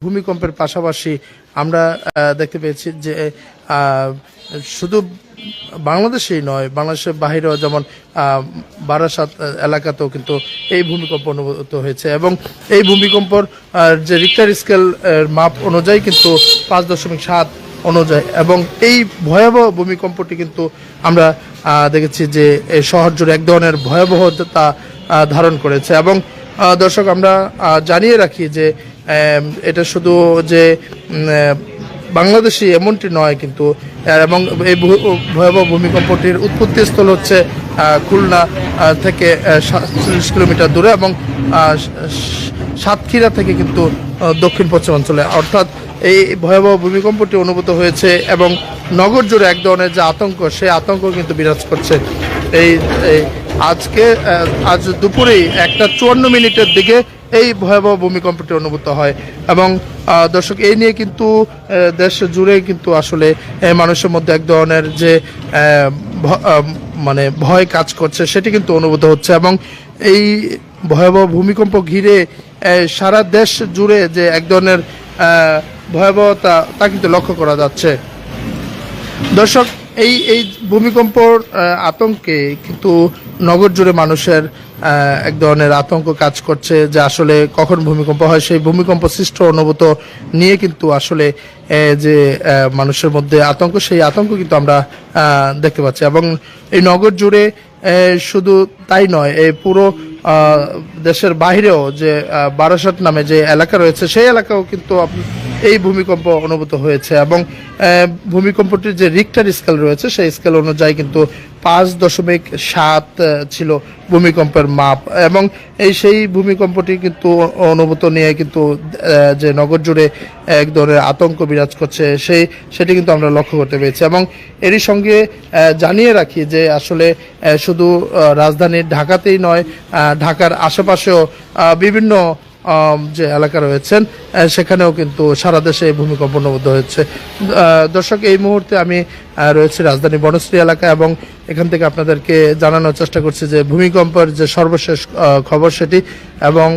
ভূমিকম্পের পাশাপাশি আমরা দেখতে পেয়েছি যে শুধু বাংলাদেশেই নয়, বাংলাদেশের বাইরেও যেমন বারাসাত এলাকাতেও কিন্তু এই ভূমিকম্প অনুভূত হয়েছে এবং এই ভূমিকম্পর যে রিক্টার স্কেল মাপ অনুযায়ী কিন্তু 5.7 অনুযায়ী এবং এই ভয়াবহ ভূমিকম্পটি কিন্তু আমরা দেখেছি যে এই শহর জুড়ে এক ধরনের ভয়াবহতা ধারণ করেছে এবং দর্শক আমরা জানিয়ে রাখি যে এটা শুধু যে বাংলাদেশি এমনটি নয় কিন্তু এবং এই ভয়াবহ ভূমিকম্পটির উৎপত্তি স্থল হচ্ছে খুলনা থেকে 40 কিলোমিটার দূরে এবং সাতক্ষীরা থেকে কিন্তু দক্ষিণ পশ্চিমাঞ্চলে, অর্থাৎ এই ভয়াবহ ভূমিকম্পটি অনুভূত হয়েছে এবং নগর জুড়ে এক ধরনের যে আতঙ্ক, সেই আতঙ্ক কিন্তু বিরাজ করছে। এই আজ দুপুরেই 1:54 দিকে এই ভয়াবহ ভূমিকম্পটি অনুভূত হয় এবং দর্শক এই নিয়ে কিন্তু দেশ জুড়ে কিন্তু আসলে মানুষের মধ্যে এক ধরনের যে মানে ভয় কাজ করছে সেটি কিন্তু অনুভূত হচ্ছে এবং এই ভয়াবহ ভূমিকম্প ঘিরে সারা দেশ জুড়ে যে এক ধরনের ভয়াবহতা তা কিন্তু লক্ষ্য করা যাচ্ছে। দর্শক এই ভূমিকম্পর আতঙ্কে কিন্তু নগর জুড়ে মানুষের এক ধরনের আতঙ্ক কাজ করছে যে আসলে কখন ভূমিকম্প হয়, সেই ভূমিকম্প সৃষ্ট অনুভূত নিয়ে কিন্তু আসলে যে মানুষের মধ্যে আতঙ্ক, সেই আতঙ্ক কিন্তু আমরা দেখতে পাচ্ছি এবং এই নগর জুড়ে শুধু তাই নয়, এই পুরো দেশের বাইরেও যে বারাসাত নামে যে এলাকা রয়েছে সেই এলাকাও কিন্তু এই ভূমিকম্প অনুভূত হয়েছে এবং ভূমিকম্পটির যে রিক্টার স্কেল রয়েছে সেই স্কেল অনুযায়ী কিন্তু 5.7 ছিল ভূমিকম্পের মাপ এবং সেই ভূমিকম্পটি কিন্তু অনুভূত নিয়ে কিন্তু যে নগর জুড়ে এক ধরনের আতঙ্ক বিরাজ করছে সেটি কিন্তু আমরা লক্ষ্য করতে পেরেছি এবং এরই সঙ্গে জানিয়ে রাখি যে আসলে শুধু রাজধানীর ঢাকাতেই নয়, ঢাকার আশেপাশেও বিভিন্ন যে এলাকা রয়েছেন সেখানেও কিন্তু সারা দেশে ভূমিকম্প অনুভূত হয়েছে। দর্শক এই মুহূর্তে আমি রয়েছে রাজধানী বনশ্রী এলাকা এবং এখান থেকে আপনাদেরকে জানানোর চেষ্টা করছি যে ভূমিকম্পের যে সর্বশেষ খবর সেটি এবং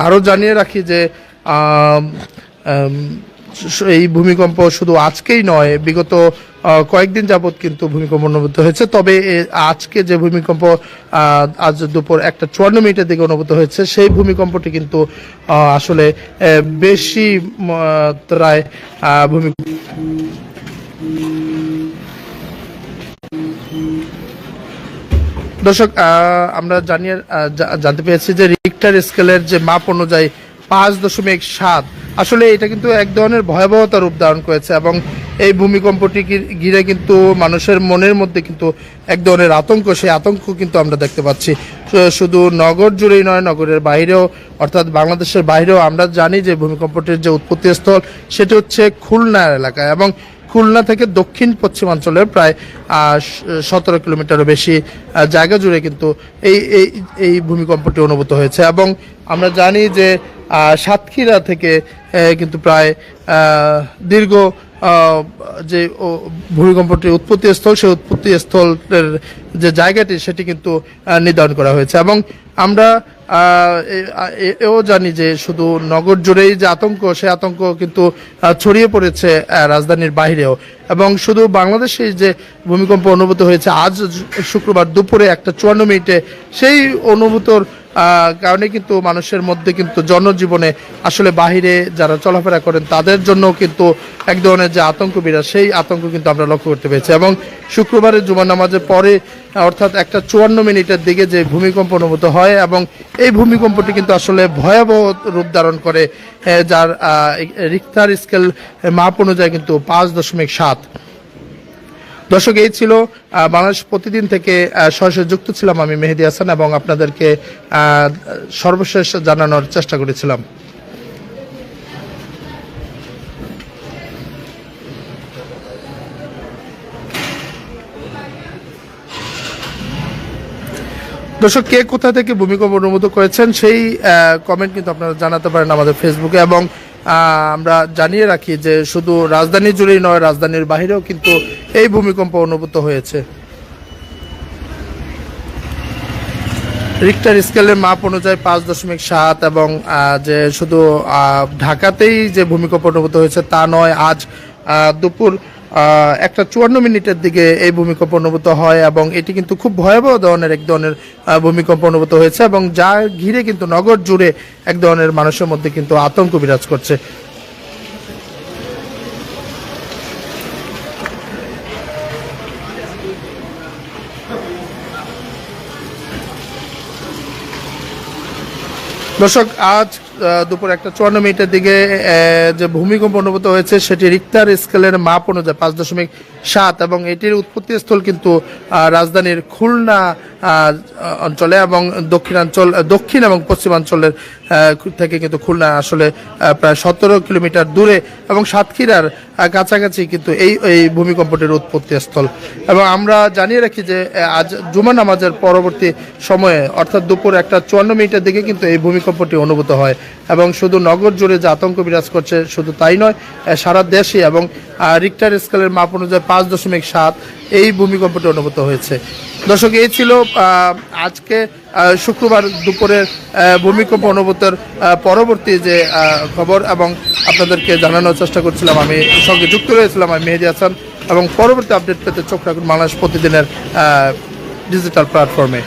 আরও জানিয়ে রাখি যে এই ভূমিকম্প শুধু আজকেই নয়, বিগত কয়েকদিন যাবৎ কিন্তু ভূমিকম্প অনুভূত হয়েছে, তবে আজকে যে ভূমিকম্প আজ দুপুর 1:54 দিকে অনুভূত হয়েছে সেই ভূমিকম্পটি কিন্তু আসলে বেশি মাত্রায় দর্শক আমরা জানতে পেরেছি যে রিক্টার স্কেলের যে মাপ অনুযায়ী 5.7 আসলে এটা কিন্তু এক ধরনের ভয়াবহতা রূপ ধারণ করেছে এবং এই ভূমিকম্পটি ঘিরে কিন্তু মানুষের মনের মধ্যে কিন্তু এক ধরনের আতঙ্ক, সেই আতঙ্ক কিন্তু আমরা দেখতে পাচ্ছি শুধু নগর জুড়েই নয়, নগরের বাইরেও অর্থাৎ বাংলাদেশের বাইরেও আমরা জানি যে ভূমিকম্পটির যে উৎপত্তি স্থল সেটি হচ্ছে খুলনা এলাকা এবং খুলনা থেকে দক্ষিণ পশ্চিমাঞ্চলের প্রায় 17 কিলোমিটারও বেশি জায়গা জুড়ে কিন্তু এই ভূমিকম্পটি অনুভূত হয়েছে এবং আমরা জানি যে সাতক্ষীরা থেকে কিন্তু প্রায় দীর্ঘ যে ভূমিকম্পটির উৎপত্তি স্থল, সেই উৎপত্তি স্থলের যে জায়গাটি সেটি কিন্তু নির্ধারণ করা হয়েছে এবং আমরা এও জানি যে শুধু নগর জুড়েই যে আতঙ্ক, সেই আতঙ্ক কিন্তু ছড়িয়ে পড়েছে রাজধানীর বাইরেও এবং শুধু বাংলাদেশে যে ভূমিকম্প অনুভূত হয়েছে আজ শুক্রবার দুপুরে 1:54 সেই অনুভূতর কারণে কিন্তু মানুষের মধ্যে কিন্তু জনজীবনে আসলে বাহিরে যারা চলাফেরা করেন তাদের জন্য কিন্তু এক ধরনের যে আতঙ্ক বিরাজ, সেই আতঙ্ক কিন্তু আমরা লক্ষ্য করতে পেরেছি এবং শুক্রবারের জুমার নামাজের পরে অর্থাৎ 1:54 দিকে যে ভূমিকম্প অনুভূত হয় এবং এই ভূমিকম্পটি কিন্তু আসলে ভয়াবহ রূপ ধারণ করে, যার রিক্টার স্কেল মাপ অনুযায়ী কিন্তু 5.7। দর্শক এই ছিল বাংলাদেশ প্রতিদিন থেকে সরাসরি যুক্ত ছিলাম আমি মেহেদী হাসান এবং আপনাদেরকে সর্বশেষ জানানোর চেষ্টা করেছিলাম। দর্শক কে কোথা থেকে ভূমিকম্প অনুভূত করেছেন সেই কমেন্ট কিন্তু আপনারা জানাতে পারেন আমাদের ফেসবুকে এবং আমরা জানিয়ে রাখি যে শুধু রাজধানী জুড়েই নয়, রাজধানীর বাইরেও কিন্তু এই ভূমিকম্প অনুভূত হয়েছে। রিক্টার স্কেলের মাপ অনুযায়ী 5.7 এবং যে শুধু ঢাকাতেই যে ভূমিকম্প অনুভূত হয়েছে তা নয়, আজ দুপুর 1:54 দিকে এই ভূমিকম্প অনুভূত হয় এবং এটি কিন্তু খুব ভয়াবহ ধরনের এক ধরনের ভূমিকম্প অনুভূত হয়েছে এবং যা ঘিরে কিন্তু নগর জুড়ে এক ধরনের মানুষের মধ্যে কিন্তু আতঙ্ক বিরাজ করছে। দর্শক, আজ দুপুর 1:54 দিকে যে ভূমিকম্প অনুভূত হয়েছে সেটি রিক্টার স্কেলের মাপ অনুযায়ী 5.7 এবং এটির উৎপত্তি স্থল কিন্তু রাজধানীর খুলনা অঞ্চলে এবং দক্ষিণ এবং পশ্চিমাঞ্চলের থেকে কিন্তু খুলনা আসলে প্রায় 17 কিলোমিটার দূরে এবং সাতক্ষীরার কাছাকাছি কিন্তু এই ভূমিকম্পটির উৎপত্তি স্থল। এবং আমরা জানিয়ে রাখি যে আজ জুমা নামাজের পরবর্তী সময়ে অর্থাৎ দুপুর 1:54 দিকে কিন্তু এই ভূমিকম্পটি অনুভূত হয় এবং শুধু নগর জুড়ে যে আতঙ্ক বিরাজ করছে শুধু তাই নয়, সারা দেশে এবং রিক্টার স্কেলের মাপ অনুযায়ী 5.7 এই ভূমিকম্পটি অনুভূত হয়েছে। দর্শক, এই ছিল আজকে শুক্রবার দুপুরের ভূমিকম্প অনুভূতের পরবর্তী যে খবর এবং আপনাদেরকে জানানোর চেষ্টা করছিলাম। আমি সঙ্গে যুক্ত রয়েছিলাম আমি মেহেদী হাসান এবং পরবর্তী আপডেট পেতে চোখ রাখুন বাংলাদেশ প্রতিদিনের ডিজিটাল প্ল্যাটফর্মে।